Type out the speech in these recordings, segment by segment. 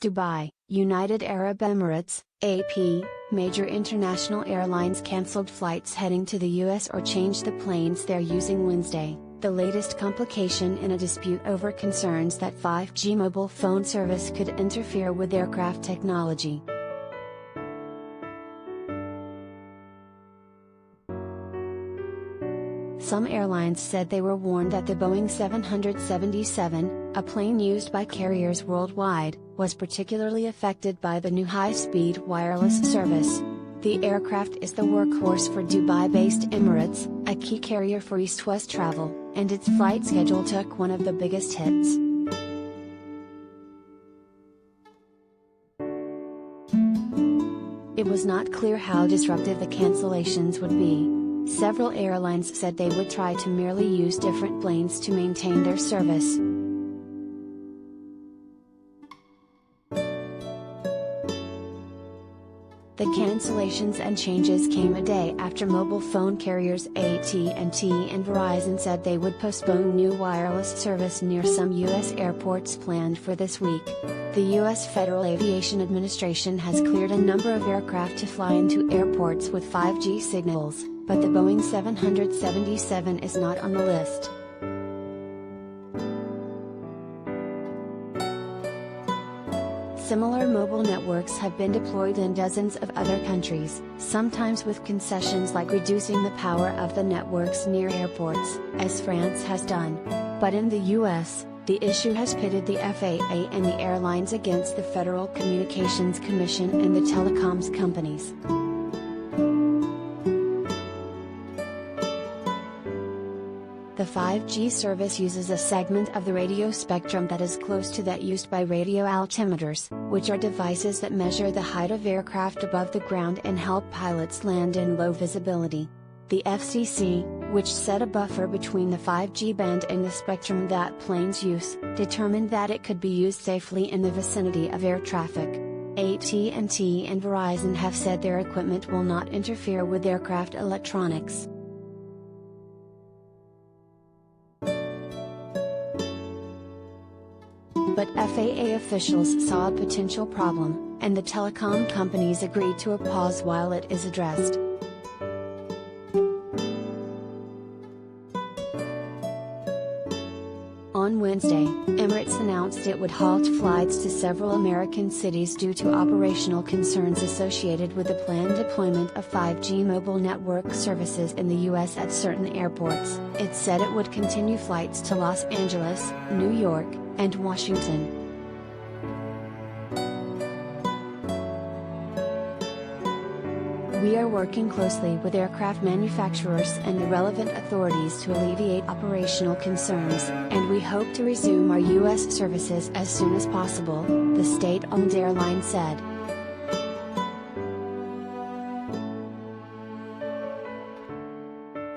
Dubai, United Arab Emirates, AP, major international airlines cancelled flights heading to the US or changed the planes they're using Wednesday, the latest complication in a dispute over concerns that 5G mobile phone service could interfere with aircraft technology. Some airlines said they were warned that the Boeing 777, a plane used by carriers worldwide, was particularly affected by the new high-speed wireless service. The aircraft is the workhorse for Dubai-based Emirates, a key carrier for east-west travel, and its flight schedule took one of the biggest hits. It was not clear how disruptive the cancellations would be. Several airlines said they would try to merely use different planes to maintain their service. The cancellations and changes came a day after mobile phone carriers AT&T and Verizon said they would postpone new wireless service near some U.S. airports planned for this week. The U.S. Federal Aviation Administration has cleared a number of aircraft to fly into airports with 5G signals, but the Boeing 777 is not on the list. Similar mobile networks have been deployed in dozens of other countries, sometimes with concessions like reducing the power of the networks near airports, as France has done. But in the US, the issue has pitted the FAA and the airlines against the Federal Communications Commission and the telecoms companies. The 5G service uses a segment of the radio spectrum that is close to that used by radio altimeters, which are devices that measure the height of aircraft above the ground and help pilots land in low visibility. The FCC, which set a buffer between the 5G band and the spectrum that planes use, determined that it could be used safely in the vicinity of air traffic. AT&T and Verizon have said their equipment will not interfere with aircraft electronics. But FAA officials saw a potential problem, and the telecom companies agreed to a pause while it is addressed. On Wednesday, Emirates announced it would halt flights to several American cities due to operational concerns associated with the planned deployment of 5G mobile network services in the U.S. at certain airports. It said it would continue flights to Los Angeles, New York, and Washington. We are working closely with aircraft manufacturers and the relevant authorities to alleviate operational concerns, and we hope to resume our U.S. services as soon as possible, the state-owned airline said.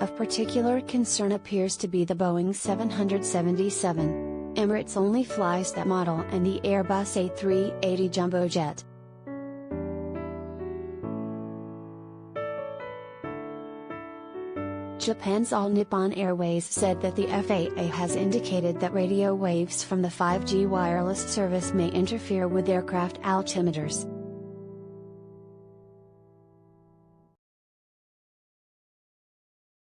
Of particular concern appears to be the Boeing 777. Emirates only flies that model and the Airbus A380 jumbo jet. Japan's All Nippon Airways said that the FAA has indicated that radio waves from the 5G wireless service may interfere with aircraft altimeters.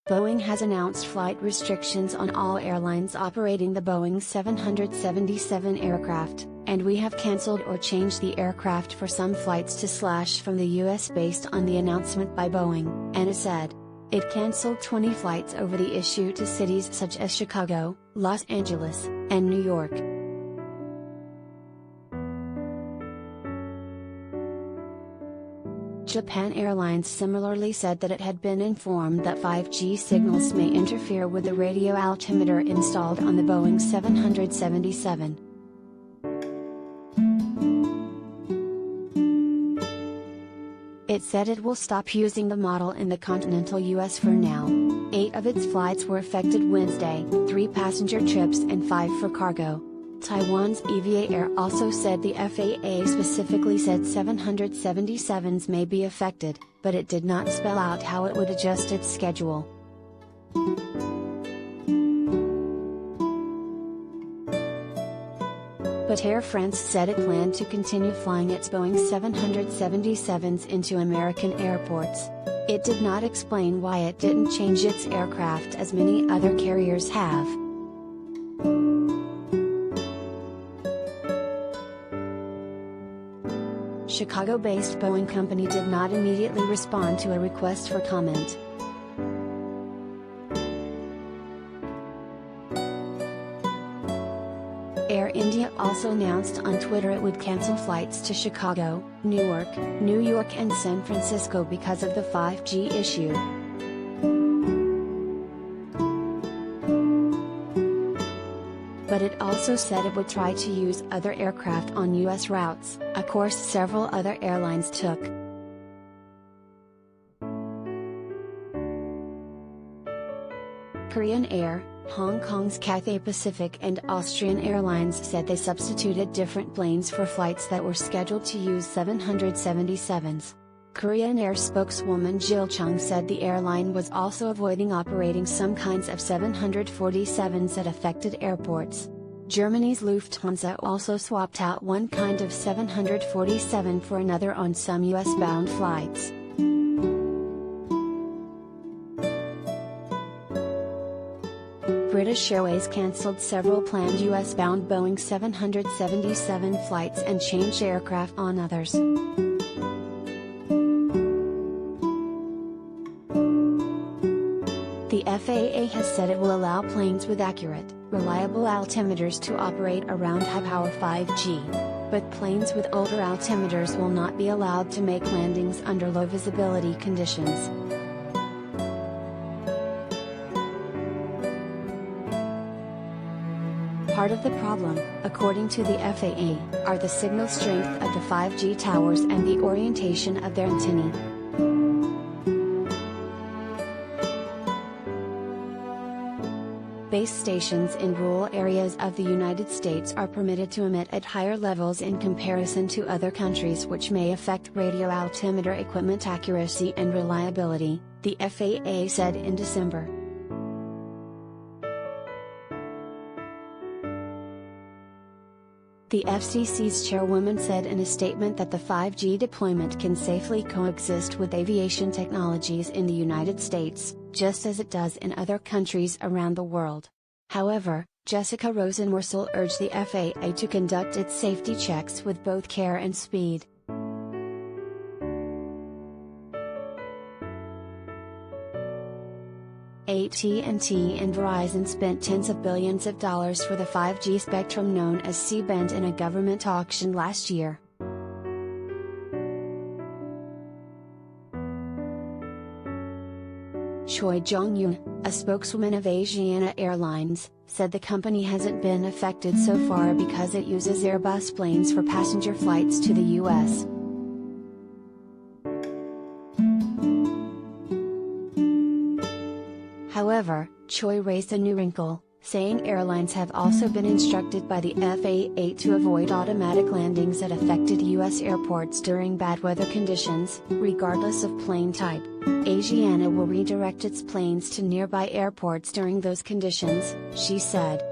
Boeing has announced flight restrictions on all airlines operating the Boeing 777 aircraft, and we have cancelled or changed the aircraft for some flights to from the US based on the announcement by Boeing, ANA said. It cancelled 20 flights over the issue to cities such as Chicago, Los Angeles, and New York. Japan Airlines similarly said that it had been informed that 5G signals may interfere with the radio altimeter installed on the Boeing 777. It said it will stop using the model in the continental U.S. for now. 8 of its flights were affected Wednesday, 3 passenger trips and 5 for cargo. Taiwan's EVA Air also said the FAA specifically said 777s may be affected, but it did not spell out how it would adjust its schedule. but Air France said it planned to continue flying its Boeing 777s into American airports. It did not explain why it didn't change its aircraft as many other carriers have. Chicago-based Boeing company did not immediately respond to a request for comment. Air India also announced on Twitter it would cancel flights to Chicago, Newark, New York and San Francisco because of the 5G issue. But it also said it would try to use other aircraft on U.S. routes, a course several other airlines took. Korean Air, Hong Kong's Cathay Pacific and Austrian Airlines said they substituted different planes for flights that were scheduled to use 777s. Korean Air spokeswoman Jill Chung said the airline was also avoiding operating some kinds of 747s at affected airports. Germany's Lufthansa also swapped out one kind of 747 for another on some US-bound flights. British Airways cancelled several planned US-bound Boeing 777 flights and changed aircraft on others. The FAA has said it will allow planes with accurate, reliable altimeters to operate around high-power 5G, but planes with older altimeters will not be allowed to make landings under low visibility conditions. Part of the problem, according to the FAA, are the signal strength of the 5G towers and the orientation of their antennae. Base stations in rural areas of the United States are permitted to emit at higher levels in comparison to other countries, which may affect radio altimeter equipment accuracy and reliability, the FAA said in December. The FCC's chairwoman said in a statement that the 5G deployment can safely coexist with aviation technologies in the United States, just as it does in other countries around the world. However, Jessica Rosenworcel urged the FAA to conduct its safety checks with both care and speed. AT&T and Verizon spent tens of billions of dollars for the 5G spectrum known as C-band in a government auction last year. Choi Jong-yoon, a spokeswoman of Asiana Airlines, said the company hasn't been affected so far because it uses Airbus planes for passenger flights to the U.S. However, Choi raised a new wrinkle, saying airlines have also been instructed by the FAA to avoid automatic landings at affected U.S. airports during bad weather conditions, regardless of plane type. Asiana will redirect its planes to nearby airports during those conditions, she said.